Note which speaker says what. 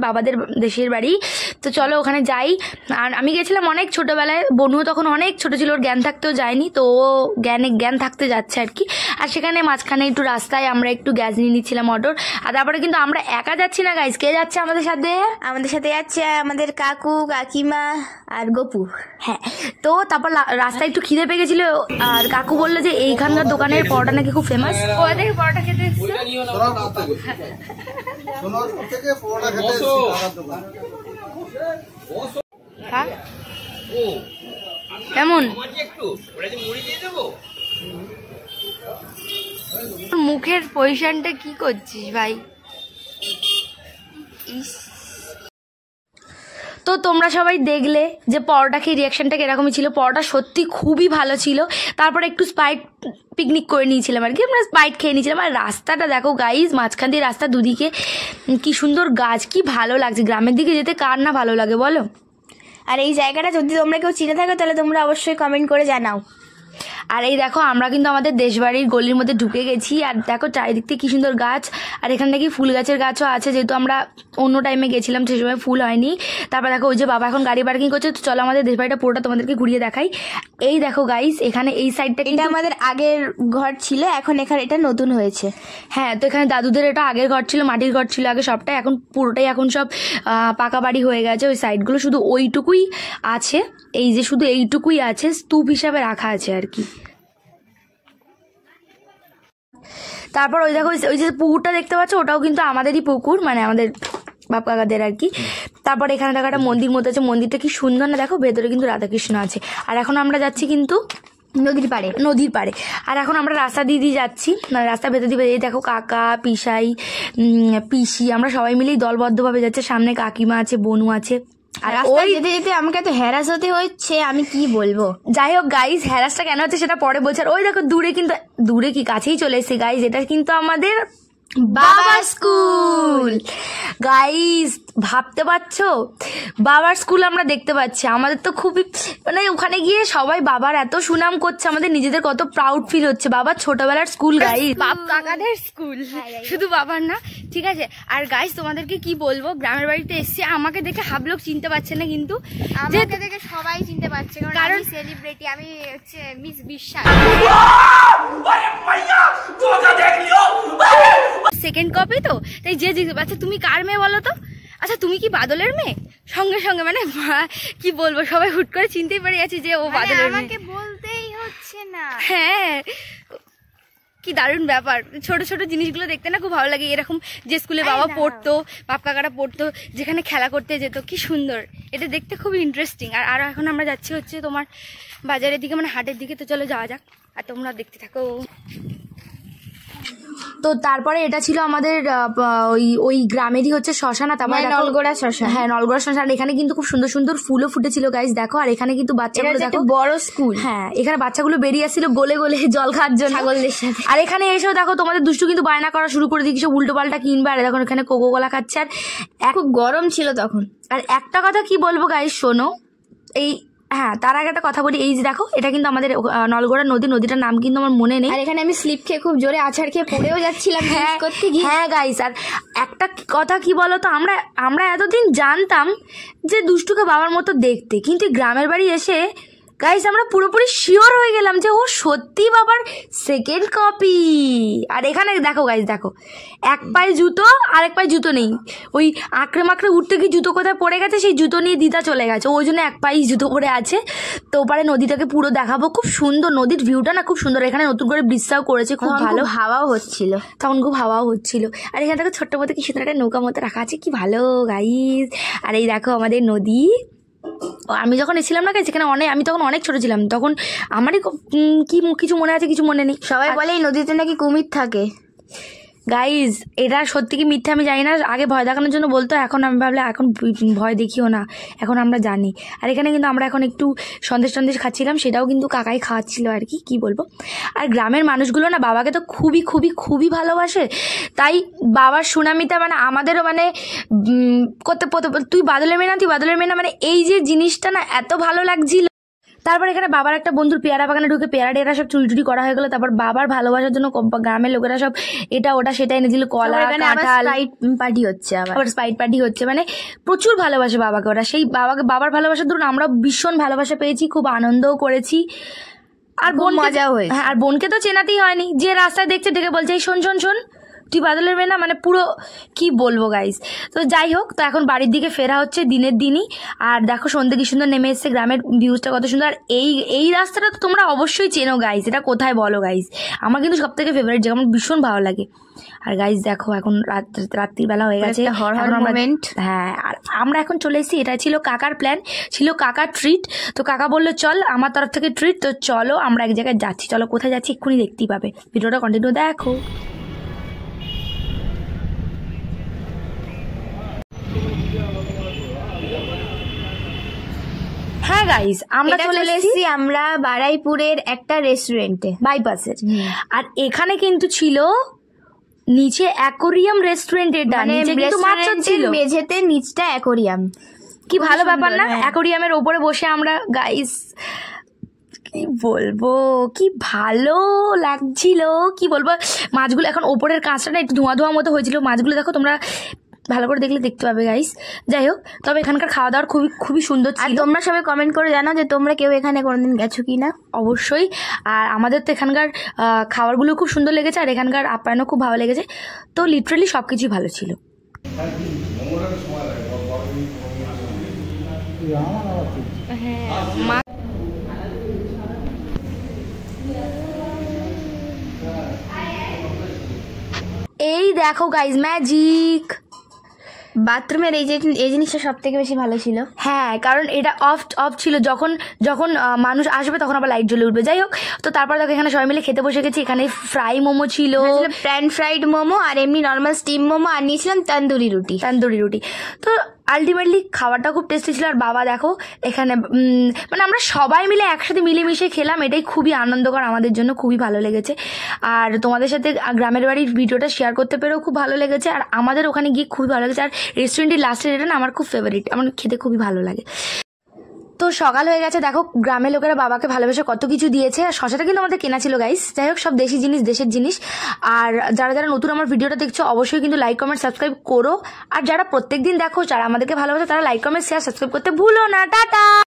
Speaker 1: বাবাদের দেশের বাড়ি। তো চলো ওখানে যাই। আর আমি গেছিলাম অনেক ছোটোবেলায়, বনুও তখন অনেক ছোটো ছিল, ওর জ্ঞান থাকতেও যায়নি, তো ও জ্ঞান থাকতে যাচ্ছে আর কি। আর সেখানে মাঝখানে একটু রাস্তায় আমরা একটু গ্যাস নিয়ে নিচ্ছিলাম অটোর। আর তারপরে কিন্তু আমরা একা যাচ্ছি না গাইস, কে যাচ্ছে আমাদের সাথে?
Speaker 2: আমাদের সাথে যাচ্ছে আমাদের কাকু, কাকিমা আর গপু।
Speaker 1: হ্যাঁ, তো তারপর রাস্তায় একটু খিদে পেয়ে গেছিল, আর কাকু বললো যে এইখানকার দোকানের পরোটা নাকি খুব ফেমাস। ওদের পরোটা খেতে কেমন মুখের পজিশনটা কি করছিস ভাই? তো তোমরা সবাই দেখলে যে পরোটা খেয়ে রিয়াকশনটা কিরকমই ছিল। পরোটা সত্যি খুবই ভালো ছিল। তারপরে একটু স্প্রাইট পিকনিক করে নিয়েছিলাম আর কি, আমরা স্প্রাইট খেয়ে নিয়েছিলাম। আর রাস্তাটা দেখো গাইজ, মাঝখান দিয়ে রাস্তা দুদিকে কি সুন্দর গাছ, কি ভালো লাগছে। গ্রামের দিকে যেতে কার না ভালো লাগে বলো?
Speaker 2: আর এই জায়গাটা যদি তোমরা কেউ চিনে থাকো তাহলে তোমরা অবশ্যই কমেন্ট করে জানাও।
Speaker 1: আর এই দেখো আমরা কিন্তু আমাদের দেশবাড়ির গলির মধ্যে ঢুকে গেছি। আর দেখো চারিদিক থেকে কি সুন্দর গাছ, আর এখানে নাকি ফুল গাছের গাছও আছে, যেহেতু আমরা অন্য টাইমে গেছিলাম সেই সময় ফুল হয়নি। তারপর দেখো ওই যে বাবা এখন গাড়ি পার্কিং করছে। তো চলো আমাদের দেশবাড়িটা পুরোটা তোমাদেরকে ঘুরিয়ে দেখাই। এই দেখো গাইস, এখানে এই সাইডটা
Speaker 2: এটা আমাদের আগের ঘর ছিল, এখন এখানে এটা নতুন হয়েছে।
Speaker 1: হ্যাঁ, তো এখানে দাদুদের এটা আগের ঘর ছিল, মাটির ঘর ছিল আগে সবটাই, এখন পুরোটাই এখন সব পাকা বাড়ি হয়ে গেছে। ওই সাইডগুলো শুধু ওইটুকুই আছে, এই যে শুধু এইটুকুই আছে, স্তূপ হিসাবে রাখা আছে আর কি। তারপর ওই দেখো ওই যে পুকুরটা দেখতে পাচ্ছ, ওটাও কিন্তু আমাদেরই পুকুর, মানে আমাদের বাপ কাকাদের আর কি। তারপর এখানে দেখো একটা মন্দির মতো আছে, মন্দিরটা কি সুন্দর না, দেখো ভেতরে কিন্তু রাধাকৃষ্ণ আছে। আর এখন আমরা যাচ্ছি কিন্তু নদীর পাড়ে। আর এখন আমরা রাস্তা দিয়ে যাচ্ছি, মানে রাস্তার ভেতর দিয়ে। এই দেখো কাকা, পিসাই, পিসি, আমরা সবাই মিলেই দলবদ্ধভাবে যাচ্ছে। সামনে কাকিমা আছে, বনু আছে।
Speaker 2: আর ওই যেতে যেতে আমাকে এত হ্যারাস হতে হচ্ছে, আমি কি বলবো।
Speaker 1: যাই হোক গাইজ, হ্যারাসটা কেন হচ্ছে সেটা পরে বলছে। আর ওই দেখো দূরে কি কাছেই চলে এসেছে গাইজ, এটা কিন্তু আমাদের বাবার স্কুল। গাইস ভাবতে পারছো, বাবার স্কুল আমরা দেখতে পাচ্ছি। আমাদের তো খুবই, মানে ওখানে গিয়ে সবাই বাবার এত সুনাম করছে, আমাদের নিজেদের কত প্রাউড ফিল হচ্ছে। বাবার ছোটবেলার স্কুল গাইস, বাপ কাকাদের স্কুল, শুধু বাবার না, ঠিক আছে। আর গাইস তোমাদেরকে কি বলবো, গ্রামের বাড়িতে এসছি, আমাকে দেখে হাবলোক চিনতে পারছে না, কিন্তু
Speaker 2: আমাকে দেখে সবাই চিনতে পারছে, কারণ আমি সেলিব্রিটি, আমি হচ্ছে মিস বিশ্বাস।
Speaker 1: সেকেন্ড কপি তো, তাই যে জিজ্ঞেস, আচ্ছা তুমি কার মেয়ে বলো তো? আচ্ছা তুমি কি বাদলের মেয়ে? সঙ্গে সঙ্গে মানে কি বলবো, সবাই হুট করে চিনতেই পারে যাচ্ছে যে ও বাদলের মেয়ে।
Speaker 2: আমাকে বলতেই হচ্ছে না।
Speaker 1: হ্যাঁ, কি দারুণ ব্যাপার। ছোট ছোট জিনিসগুলো দেখতে না খুব ভালো লাগে। এরকম যে স্কুলে বাবা পড়তো, বাপ কাকারা পড়তো, যেখানে খেলা করতে যেত, কি সুন্দর, এটা দেখতে খুব ইন্টারেস্টিং। আর আরো এখন আমরা যাচ্ছি হচ্ছে তোমার বাজারের দিকে, মানে হাটের দিকে। তো চলো যাওয়া যাক, আর তোমরা দেখতে থাকো। তো তারপরে এটা ছিল আমাদের ওই গ্রামেরই হচ্ছে শ্মশান, তারপরে
Speaker 2: নলগোড়া শ্মশান।
Speaker 1: হ্যাঁ, নলগোড়া শ্মশান। এখানে কিন্তু খুব সুন্দর সুন্দর ফুলও ফুটেছিল গাইস, দেখো। আর এখানে কিন্তু বাচ্চাগুলো দেখো,
Speaker 2: বড় স্কুল।
Speaker 1: হ্যাঁ, এখানে বাচ্চাগুলো বেরিয়ে আসছিল গোলে গোলে জল খাওয়ার জন্য ছাগলদের সাথে। আর এখানে এসেও দেখো তোমাদের দুষ্টু কিন্তু বায়না করা শুরু করে দিয়েছে, উল্টো পাল্টা কিনবে। আর দেখো এখানে কোকো কোলা খাচ্ছে। আর
Speaker 2: খুব গরম ছিল তখন।
Speaker 1: আর একটা কথা কি বলবো গাইস, শোনো, এই হ্যাঁ তার আগে একটা কথা বলি। এই যে দেখো, এটা কিন্তু আমাদের নলগোড়া নদীটার নাম কিন্তু আমার মনে নেই।
Speaker 2: আর এখানে আমি স্লিপ খেয়ে খুব জোরে আছাড় খেয়ে পড়েও যাচ্ছিলাম করতে গিয়ে।
Speaker 1: হ্যাঁ গাইস, আর একটা কথা কি বলতো, আমরা এতদিন জানতাম যে দুষ্টুকে বাবার মতো দেখতে, কিন্তু গ্রামের বাড়ি এসে গাইস আমরা পুরোপুরি শিওর হয়ে গেলাম যে ও সত্যি বাবার সেকেন্ড কপি। আর এখানে দেখো গাইস, দেখো এক পায়ে জুতো আর এক পায়ে জুতো নেই, ওই আঁকড়ে মাকড়ে উঠতে গিয়ে জুতো কোথায় পড়ে গেছে, সেই জুতো নিয়ে দিদা চলে গেছে, ওই জন্য এক পায়ে জুতো পরে আছে। তো ওপারে নদীটাকে পুরো দেখাবো, খুব সুন্দর নদীর ভিউটা না, খুব সুন্দর। এখানে নতুন করে ব্রিজটাও করেছে, খুব ভালো,
Speaker 2: হাওয়াও হচ্ছিল
Speaker 1: তখন, খুব হাওয়াও হচ্ছিল। আর এখানে দেখো ছোট্ট মতো কি সুন্দর একটা নৌকা মতো রাখা আছে, কি ভালো গাইস। আর এই দেখো আমাদের নদী। আমি যখন এসেছিলাম না, সেখানে আমি তখন অনেক ছোট ছিলাম, তখন আমারই কিছু মনে আছে, কিছু মনে নেই।
Speaker 2: সবাই বলে এই নদীতে নাকি কুমির থাকে।
Speaker 1: গাইজ এটা সত্যি কি মিথ্যে আমি জানি না, আগে ভয় দেখানোর জন্য বলতো, এখন আমি ভাবলাম এখন ভয় দেখিও না, এখন আমরা জানি। আর এখানে কিন্তু আমরা এখন একটু সন্দেশ খাচ্ছিলাম, সেটাও কিন্তু কাকাই খাওয়াচ্ছিল আর কি বলবো। আর গ্রামের মানুষগুলো না বাবাকে তো খুবই খুবই খুবই ভালোবাসে, তাই বাবার সুনামিটা মানে আমাদেরও মানে তুই বাদলের মেয়ে না, মানে এই যে জিনিসটা না এত ভালো লাগছিল। তারপর এখানে বাবার একটা বন্ধুর পেয়ারা বাগানে ঢুকে পেয়ারা টেয়ারা সব চুরি টুরি করা হয়ে গেলো। তারপর বাবার ভালোবাসার জন্য গ্রামের লোকেরা সব এটা ওটা সেটা এনে দিল, কলা কাঁঠাল,
Speaker 2: পার্টি হচ্ছে
Speaker 1: আবার স্পাইট পার্টি হচ্ছে, মানে প্রচুর ভালোবাসে বাবাকে ওরা। সেই বাবার ভালোবাসার ধরুন আমরা ভীষণ ভালোবাসা পেয়েছি, খুব আনন্দও করেছি। আর
Speaker 2: মজাও হয়েছে।
Speaker 1: হ্যাঁ, আর বোনকে তো চেনাতেই হয়নি, যে রাস্তায় দেখছে ডেকে বলছে এই শোন শোন শোন তুই বাদলের মেয়ে না, মানে পুরো কি বলবো গাইস। তো যাই হোক, তো এখন বাড়ির দিকে ফেরা হচ্ছে দিনের দিনই। আর দেখো সন্ধ্যে কি সুন্দর নেমে এসছে, গ্রামের ভিউজটা কত সুন্দর। আর এই রাস্তাটা তো তোমরা অবশ্যই চেনো গাইস, এটা কোথায় বলো গাইস, আমার কিন্তু সব থেকে ফেভারিট জায়গা, আমার ভীষণ ভালো লাগে। আর গাইস দেখো এখন রাত্রিবেলা হয়ে গেছে, হ্যাঁ, আর আমরা এখন চলে এসেছি। এটা ছিল কাকার প্ল্যান, ছিল কাকার ট্রিট। তো কাকা বললো চল আমার তরফ থেকে ট্রিট, তো চলো আমরা এক জায়গায় যাচ্ছি। চলো কোথায় যাচ্ছি এক্ষুনি দেখতেই পাবে, ভিডিওটা কন্টিনিউ দেখো। হ্যাঁ গাইস, আমরা চলে এসেছি
Speaker 2: আমরা বারাইপুরের একটা রেস্টুরেন্টে,
Speaker 1: বাইপাসের। আর এখানে কিন্তু ছিল নিচে অ্যাকোরিয়াম রেস্টুরেন্ট, এটা নিচে কিন্তু মাছ ছিল,
Speaker 2: মেঝেতে নিচটা অ্যাকোরিয়াম।
Speaker 1: কি ভালো ব্যাপার না, অ্যাকোরিয়ামের ওপরে বসে আমরা গাইস কি বলবো, কি ভালো লাগছিল, কি বলবো। মাছগুলো এখন ওপরের কাঁচটা না একটু ধোঁয়া ধোঁয়া মতো হয়েছিল, মাছগুলো দেখো তোমরা ভালো করে দেখলে দেখতে পাবে গাইস। যাই হোক, তবে এখানকার খাওয়া দাওয়ার খুবই সুন্দর ছিল।
Speaker 2: আর তোমরা সবাই কমেন্ট করে জানাও যে তোমরা কেউ এখানে কোনোদিন গেছো কি না।
Speaker 1: অবশ্যই। আর আমাদের তো এখানকার খাবারগুলো খুব সুন্দর লেগেছে, আর এখানকার আপ্যায়নও খুব ভালো লেগেছে। তো লিটারালি সব কিছুই ভালো ছিল। এই দেখো গাইস ম্যাজিক,
Speaker 2: বাথরুমের এই জিনিসটা সব থেকে বেশি ভালো ছিল।
Speaker 1: হ্যাঁ, কারণ এটা অফ ছিল, যখন মানুষ আসবে তখন আবার লাইট জ্বলে উঠবে। যাই হোক, তো তারপর দেখো এখানে সবাই মিলে খেতে বসে গেছি। এখানে ফ্রাই মোমো ছিল,
Speaker 2: প্যান ফ্রাইড মোমো, আর এমনি নর্মাল স্টিম মোমো, আর নিয়েছিলাম তন্দুরি রুটি। তো আলটিমেটলি খাবারটা খুব টেস্টি ছিল। আর বাবা দেখো এখানে মানে আমরা সবাই মিলে একসাথে মিলেমিশে খেলাম, এটাই খুবই আনন্দকর আমাদের জন্য, খুবই ভালো লেগেছে। আর তোমাদের সাথে গ্রামের বাড়ির ভিডিওটা শেয়ার করতে পেরেও খুব ভালো লেগেছে। আর আমাদের ওখানে গিয়ে খুবই ভালো লেগেছে। আর রেস্টুরেন্টের লাস্টের এটা না আমার খুব ফেভারিট, আমার খেতে খুবই ভালো লাগে। তো সকাল হয়ে গেছে, দেখো গ্রামের লোকেরা বাবাকে ভালোবেসে কত কিছু দিয়েছে। আর শশাটা কিন্তু আমাদের কেনা ছিল গাইস। যাই হোক, সব দেশি জিনিস, দেশের জিনিস। আর যারা যারা নতুন আমার ভিডিওটা দেখছো অবশ্যই কিন্তু লাইক কমেন্ট সাবস্ক্রাইব করো। আর যারা প্রত্যেকদিন দেখো, যারা আমাদেরকে ভালোবাসে, তারা লাইক কমেন্ট শেয়ার সাবস্ক্রাইব করতে ভুলো না। টাটা।